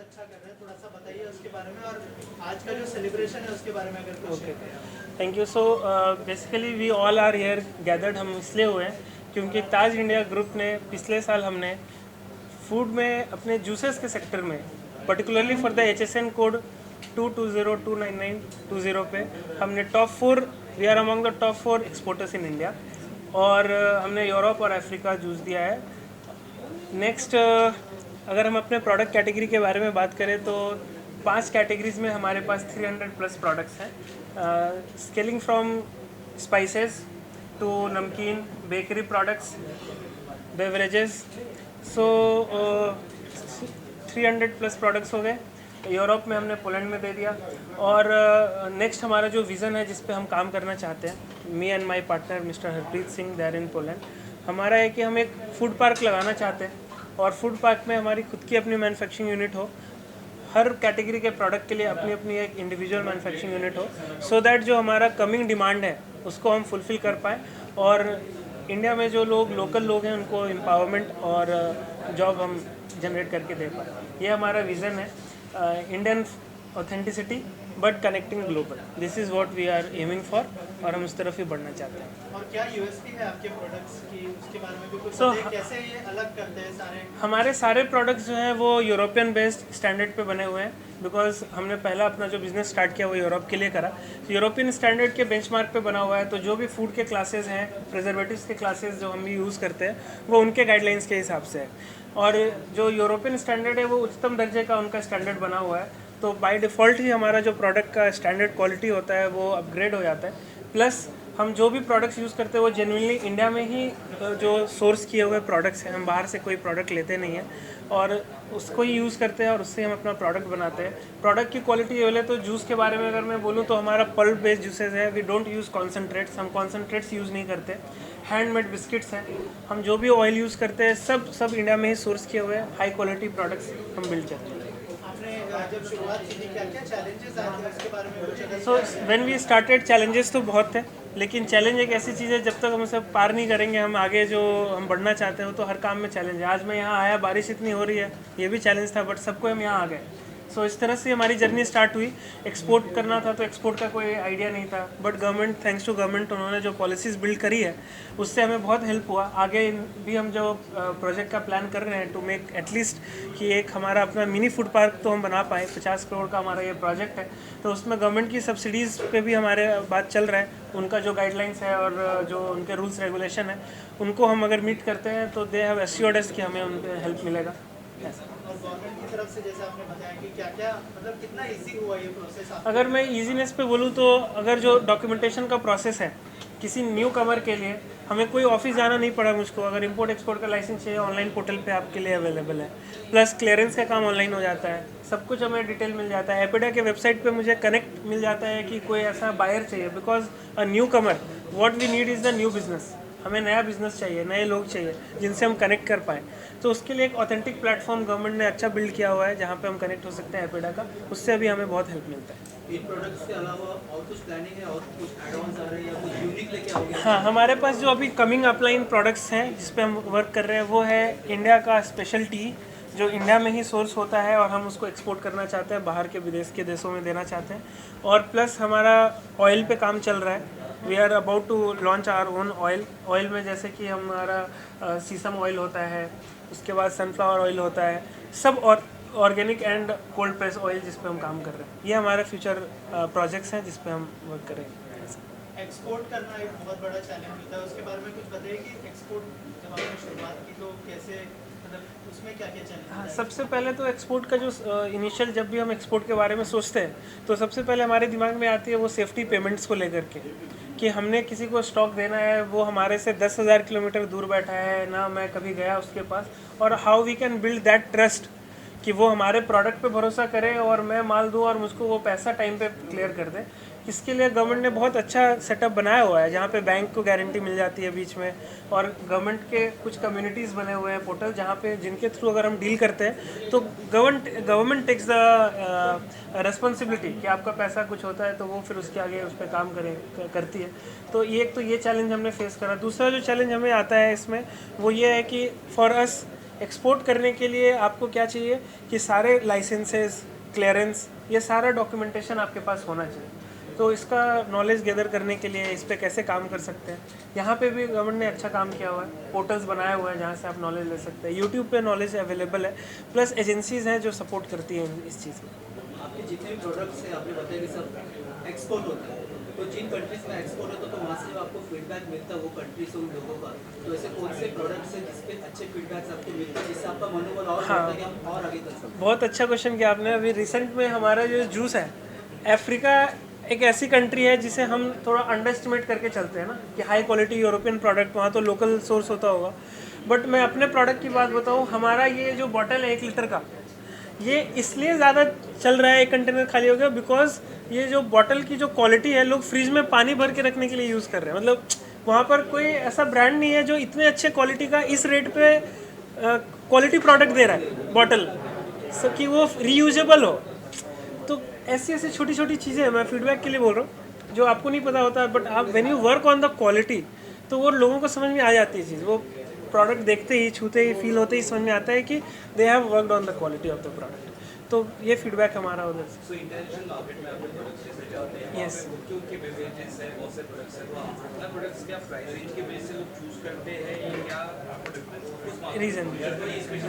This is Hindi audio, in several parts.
अच्छा कर रहे हैं, थोड़ा सा बताइए उसके बारे में, और आज का जो सेलिब्रेशन है उसके बारे में अगर कुछ okay, thank you. So basically we all are here gathered, हम इसलिए हुए हैं क्योंकि ताज इंडिया ग्रुप ने पिछले साल हमने फूड में अपने जूसेस के सेक्टर में particularly for the HSN code 2202992 पे हमने top 4, we are among the top 4 exporters in India, और हमने यूरोप और अफ्रीका जूस दिया है। नेक्स्ट, अगर हम अपने प्रोडक्ट कैटेगरी के बारे में बात करें तो 5 कैटेगरीज में हमारे पास 300 प्लस प्रोडक्ट्स हैं, स्केलिंग फ्रॉम स्पाइसेस टू नमकीन, बेकरी प्रोडक्ट्स, बेवरेजेस। सो 300 प्लस प्रोडक्ट्स हो गए। यूरोप में हमने पोलैंड में दे दिया। और नेक्स्ट हमारा जो विज़न है जिस पे हम काम करना चाहते हैं, me and my partner mister Harpreet Singh there in Poland, हमारा है कि हम एक फूड पार्क लगाना चाहते हैं, और फूड पार्क में हमारी खुद की अपनी मैन्युफैक्चरिंग यूनिट हो, हर कैटेगरी के प्रोडक्ट के लिए अपनी अपनी एक इंडिविजुअल मैन्युफैक्चरिंग यूनिट हो, सो दैट जो हमारा कमिंग डिमांड है उसको हम फुलफ़िल कर पाएँ, और इंडिया में जो लोग लोकल लोग हैं उनको एम्पावरमेंट और जॉब हम जनरेट करके दे पाएँ। ये हमारा विज़न है, Indian authenticity but connecting global, this is what we are aiming for, और हम उस तरफ ही बढ़ना चाहते हैं। और क्या यूएसपी है आपके प्रोडक्ट्स की, उसके बारे में भी कुछ So, बताइए, कैसे ये अलग करते हैं सारे? हमारे सारे प्रोडक्ट्स जो हैं वो यूरोपियन बेस्ड स्टैंडर्ड पे बने हुए हैं, बिकॉज हमने पहला अपना जो बिज़नेस स्टार्ट किया वो यूरोप के लिए करा, तो यूरोपियन स्टैंडर्ड के बेंचमार्क पे बना हुआ है। तो जो भी फूड के क्लासेस हैं, प्रिजर्वेटिव्स के क्लासेस जो हम भी यूज़ करते हैं वो उनके गाइडलाइंस के हिसाब से है, और जो यूरोपियन स्टैंडर्ड है वो उच्चतम दर्जे का उनका स्टैंडर्ड बना हुआ है। तो बाय डिफ़ॉल्ट ही हमारा जो प्रोडक्ट का स्टैंडर्ड क्वालिटी होता है वो अपग्रेड हो जाता है। प्लस हम जो भी प्रोडक्ट्स यूज़ करते हैं वो जेन्युइनली इंडिया में ही जो सोर्स किए हुए प्रोडक्ट्स हैं, हम बाहर से कोई प्रोडक्ट लेते नहीं हैं, और उसको ही यूज़ करते हैं और उससे हम अपना प्रोडक्ट बनाते हैं। प्रोडक्ट की क्वालिटी बोले तो जूस के बारे में अगर मैं बोलूँ तो हमारा पल्प बेस्ड जूसेस है, वी डोंट यूज़ कॉन्सनट्रेट्स, हम कॉन्सनट्रेट्स यूज़ नहीं करते। हैंडमेड बिस्किट्स हैं, हम जो भी ऑयल यूज़ करते हैं सब इंडिया में ही सोर्स किए हुए हाई क्वालिटी प्रोडक्ट्स हम बिल्ड करते हैं। आपने जब शुरुआत की थी क्या क्या चैलेंजेस आए थे उसके बारे में कुछ अगर so when we started, challenges तो बहुत थे, लेकिन चैलेंज एक ऐसी चीज़ है जब तक हम उसे पार नहीं करेंगे, हम आगे जो हम बढ़ना चाहते हैं तो हर काम में चैलेंज है। आज मैं यहाँ आया, बारिश इतनी हो रही है, ये भी चैलेंज था, बट सबको हम यहाँ आ गए। सो इस तरह से हमारी जर्नी स्टार्ट हुई। एक्सपोर्ट करना था तो एक्सपोर्ट का कोई आइडिया नहीं था, but government, thanks to government, उन्होंने जो पॉलिसीज़ बिल्ड करी है उससे हमें बहुत हेल्प हुआ। आगे भी हम जो प्रोजेक्ट का प्लान कर रहे हैं टू मेक एटलीस्ट कि एक हमारा अपना मिनी फूड पार्क तो हम बना पाएँ। 50 करोड़ का हमारा ये प्रोजेक्ट है, तो उसमें गवर्नमेंट की सब्सिडीज़ पे भी हमारे बात चल रहा है। उनका जो गाइडलाइंस है और जो उनके रूल्स रेगुलेशन है उनको हम अगर मीट करते हैं तो दे हैव एश्योर्ड अस कि हमें उनके हेल्प मिलेगा। ऐसा, और गवर्नमेंट की तरफ से जैसे आपने बताया कि क्या क्या मतलब कितना इजी हुआ ये प्रोसेस अगर मैं ईजीनेस पे बोलूँ तो अगर जो डॉक्यूमेंटेशन का प्रोसेस है किसी न्यू कमर के लिए, हमें कोई ऑफिस जाना नहीं पड़ा मुझको। अगर इंपोर्ट एक्सपोर्ट का लाइसेंस चाहिए, ऑनलाइन पोर्टल पे आपके लिए अवेलेबल है। प्लस क्लियरेंस का काम ऑनलाइन हो जाता है, सब कुछ हमें डिटेल मिल जाता है। एपिडा के वेबसाइट पे मुझे कनेक्ट मिल जाता है कि कोई ऐसा बायर चाहिए, because a newcomer, what we need is the new business. हमें नया बिजनेस चाहिए, नए लोग चाहिए जिनसे हम कनेक्ट कर पाएँ। तो उसके लिए एक ऑथेंटिक प्लेटफॉर्म गवर्नमेंट ने अच्छा बिल्ड किया हुआ है जहाँ पे हम कनेक्ट हो सकते हैं एपिडा का, उससे अभी हमें बहुत हेल्प मिलता है। इन प्रोडक्ट्स के अलावा और कुछ प्लानिंग है, और कुछ एड ऑन्स आ रहे हैं या कुछ यूनिक लेके आओगे? हाँ, हमारे पास जो अभी कमिंग अपलाइन प्रोडक्ट्स हैं जिस पे हम वर्क कर रहे हैं वो है इंडिया का स्पेशल टी, जो इंडिया में ही सोर्स होता है और हम उसको एक्सपोर्ट करना चाहते हैं, बाहर के विदेश के देशों में देना चाहते हैं। और प्लस हमारा ऑयल पे काम चल रहा है, we are about to launch our own oil. Oil में जैसे कि हमारा सीसम ऑयल होता है, उसके बाद सनफ्लावर ऑयल होता है, सब और organic and cold press oil जिस पे हम काम कर रहे हैं। ये हमारे फ्यूचर प्रोजेक्ट्स हैं जिस पे हम वर्क करेंगे। एक्सपोर्ट करना एक बहुत बड़ा चैलेंज होता है, उसके बारे में कुछ बताइए कि एक्सपोर्ट जब आपने शुरुआत की तो कैसे, मतलब उसमें क्या क्या चैलेंज? हाँ, सबसे पहले तो एक्सपोर्ट का जो इनिशियल, जब भी हम एक्सपोर्ट के बारे में सोचते हैं तो सबसे पहले हमारे दिमाग में आती है वो सेफ्टी पेमेंट्स को लेकर के, कि हमने किसी को स्टॉक देना है, वो हमारे से 10,000 किलोमीटर दूर बैठा है ना, मैं कभी गया उसके पास, और how we can build that trust कि वो हमारे प्रोडक्ट पे भरोसा करे और मैं माल दूँ और मुझको वो पैसा टाइम पे क्लियर कर दे। इसके लिए गवर्नमेंट ने बहुत अच्छा सेटअप बनाया हुआ है जहाँ पे बैंक को गारंटी मिल जाती है बीच में, और गवर्नमेंट के कुछ कम्युनिटीज़ बने हुए हैं पोर्टल जहाँ पे जिनके थ्रू अगर हम डील करते हैं तो गवर्नमेंट टेक्स द रिस्पॉन्सिबिलिटी कि आपका पैसा कुछ होता है तो वो फिर उसके आगे उस पर काम करती है। तो ये चैलेंज हमने फेस करा। दूसरा जो चैलेंज हमें आता है इसमें वो ये है कि फॉर अस एक्सपोर्ट करने के लिए आपको क्या चाहिए कि सारे लाइसेंसेस, क्लियरेंस, ये सारा डॉक्यूमेंटेशन आपके पास होना चाहिए। तो इसका नॉलेज गैदर करने के लिए इस पर कैसे काम कर सकते हैं, यहाँ पे भी गवर्नमेंट ने अच्छा काम किया हुआ है, पोर्टल्स बनाए हुए हैं जहाँ से आप नॉलेज ले सकते हैं। यूट्यूब पे नॉलेज अवेलेबल है, प्लस एजेंसीज हैं जो सपोर्ट करती हैं इस चीज़ में। आपके जितने भी प्रोडक्ट्स हैं आपने बताया कि सब एक्सपोर्ट होता है, तो जिन कंट्रीज में एक्सपोर्ट होता है तो वहाँ से आपको फीडबैक मिलता है वो कंट्री से उन लोगों का, तो ऐसे कौन से प्रोडक्ट्स हैं जिसके अच्छे फीडबैक्स आपको मिलते हैं जिससे आपका मनोबल और बढ़ता है कि हम और आगे कर सकते हैं? बहुत अच्छा क्वेश्चन किया आपने। अभी रिसेंट में हमारा जो जूस है, अफ्रीका एक ऐसी कंट्री है जिसे हम थोड़ा अंडर एस्टिमेट करके चलते हैं ना कि हाई क्वालिटी यूरोपियन प्रोडक्ट, वहाँ तो लोकल सोर्स होता होगा। बट मैं अपने प्रोडक्ट की बात बताऊँ, हमारा ये जो बॉटल है 1 लीटर का, ये इसलिए ज़्यादा चल रहा है, एक कंटेनर खाली हो गया, बिकॉज ये जो बॉटल की जो क्वालिटी है, लोग फ्रिज में पानी भर के रखने के लिए यूज़ कर रहे हैं। मतलब वहाँ पर कोई ऐसा ब्रांड नहीं है जो इतने अच्छे क्वालिटी का इस रेट पे क्वालिटी प्रोडक्ट दे रहा है बॉटल, सो कि वो रीयूजेबल हो। तो ऐसी ऐसी छोटी छोटी चीज़ें हैं, मैं फीडबैक के लिए बोल रहा हूँ, जो आपको नहीं पता होता, बट आप when you work on the quality तो वो लोगों को समझ में आ जाती है चीज़। वो प्रोडक्ट देखते ही, छूते ही, फील होते ही समझ में आता है कि they have worked on the quality of the product. तो ये फीडबैक हमारा उधर से। सो इंटरनेशनल मार्केट में आपके प्रोडक्ट्स जैसे जाते हैं, Yes. उनके बेवरेजेस हैं, बहुत से प्रोडक्ट्स हैं, तो अपना प्रोडक्ट्स क्या प्राइस रेंज के बेस से लोग चूज करते हैं या क्या रीजन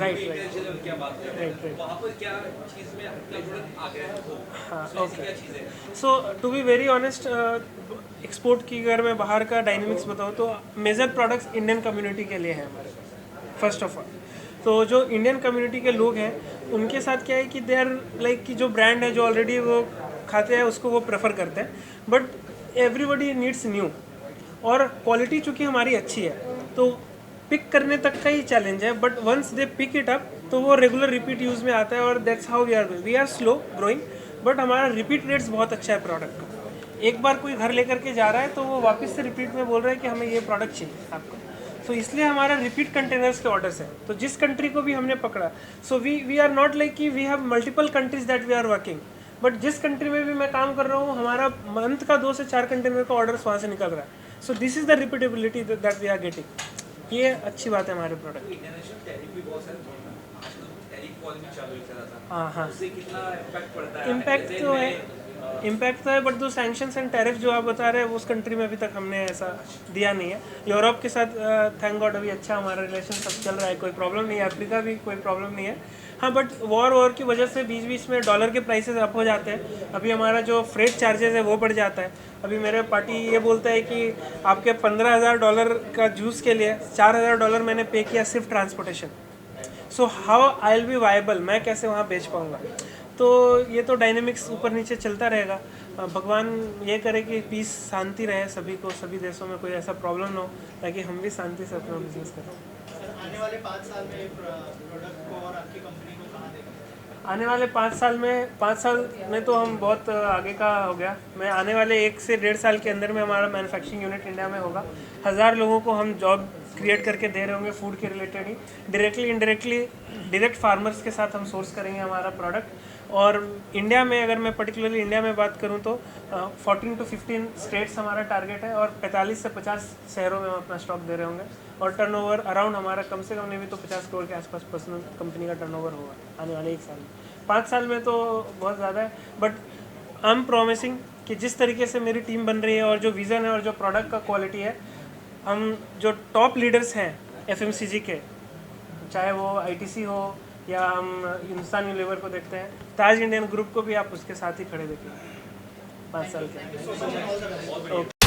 राइट इंटरनेशनल क्या बात कर रहे राइट हैं, वहाँ पर क्या चीज़ में अपना प्रोडक्ट आ गया है, हाँ, तो ऐसी okay. क्या चीज़ है? So to be very honest, export की अगर मैं बाहर का डायनेमिक्स बताऊँ तो मेजर प्रोडक्ट्स इंडियन कम्युनिटी के लिए हैं हमारे पास, फर्स्ट ऑफ ऑल। तो जो इंडियन कम्युनिटी के लोग हैं उनके साथ क्या है कि दे आर लाइक कि जो ब्रांड है जो ऑलरेडी वो खाते हैं उसको वो प्रेफर करते हैं, बट एवरीबडी नीड्स न्यू। और क्वालिटी चूँकि हमारी अच्छी है तो पिक करने तक का ही चैलेंज है, but once they pick it up तो वो रेगुलर रिपीट यूज़ में आता है। और that's how we are slow growing, but हमारा रिपीट रेट्स बहुत अच्छा है प्रोडक्ट का। एक बार कोई घर लेकर के जा रहा है तो वो वापस से रिपीट में बोल रहा है कि हमें ये प्रोडक्ट चाहिए आपको। तो इसलिए हमारा रिपीट कंटेनर्स के ऑर्डर्स हैं। तो जिस कंट्री को भी हमने पकड़ा, so we are not like कि we have multiple countries that we are working, but जिस कंट्री में भी मैं काम कर रहा हूँ हमारा मंथ का 2 से 4 कंटेनर का ऑर्डर्स वहाँ से निकल रहा है। So this is the repeatability that we are getting. ये अच्छी बात है हमारे प्रोडक्ट। इंटरनेशनल टैरिफ भी बहुत सारे आजकल टैरिफ वॉर भी चालू चला था, हाँ हाँ, उससे कितना इम्पैक्ट पड़ता है? इम्पैक्ट जैसे तो है, मैं, इम्पैक्ट तो है, बट जो सैंक्शंस एंड टैरिफ जो आप बता रहे हैं उस कंट्री में अभी तक हमने ऐसा दिया नहीं है। यूरोप के साथ थैंक गॉड अभी अच्छा हमारा रिलेशन सब चल रहा है, कोई प्रॉब्लम नहीं है। अफ्रीका भी कोई प्रॉब्लम नहीं है। हाँ, बट वॉर की वजह से बीच बीच में डॉलर के प्राइसेस अप हो जाते हैं। अभी हमारा जो फ्रेट चार्जेस है वो बढ़ जाता है। अभी मेरे पार्टी ये बोलता है कि आपके $15,000 का जूस के लिए $4,000 मैंने पे किया सिर्फ transportation. So how I will be viable, मैं कैसे वहाँ बेच पाऊँगा? तो ये तो डायनेमिक्स ऊपर नीचे चलता रहेगा। भगवान ये करे कि पीस, शांति रहे सभी को, सभी देशों में कोई ऐसा प्रॉब्लम ना हो, ताकि हम भी शांति से अपना बिजनेस करें। सर आने वाले 5 साल में प्रोडक्ट को और आपकी कंपनी को कहाँ देखेंगे? आने वाले 5 साल में तो हम बहुत आगे का हो गया। मैं आने वाले 1 से 1.5 साल के अंदर में हमारा मैन्युफैक्चरिंग यूनिट इंडिया में होगा। 1000 लोगों को हम जॉब क्रिएट करके दे रहे होंगे फूड के रिलेटेड ही, डायरेक्टली इनडायरेक्टली डायरेक्ट फार्मर्स के साथ हम सोर्स करेंगे हमारा प्रोडक्ट। और इंडिया में अगर मैं पर्टिकुलरली इंडिया में बात करूं तो 14 to 15 स्टेट्स हमारा टारगेट है और 45 से 50 शहरों में हम अपना स्टॉक दे रहे होंगे। और टर्नओवर अराउंड हमारा कम से कम नहीं भी तो 50 करोड़ के आसपास पर्सनल कंपनी का टर्नओवर होगा आने वाले 1 साल में। 5 साल में तो बहुत ज़्यादा है, बट आई एम प्रॉमिसिंग कि जिस तरीके से मेरी टीम बन रही है और जो विज़न है और जो प्रोडक्ट का क्वालिटी है, हम जो टॉप लीडर्स हैं FMCG के, चाहे वो ITC हो या हम हिंदुस्तान यूनिलीवर को देखते हैं, ताज इंडियन ग्रुप को भी आप उसके साथ ही खड़े देखिए 5 साल के। ओके।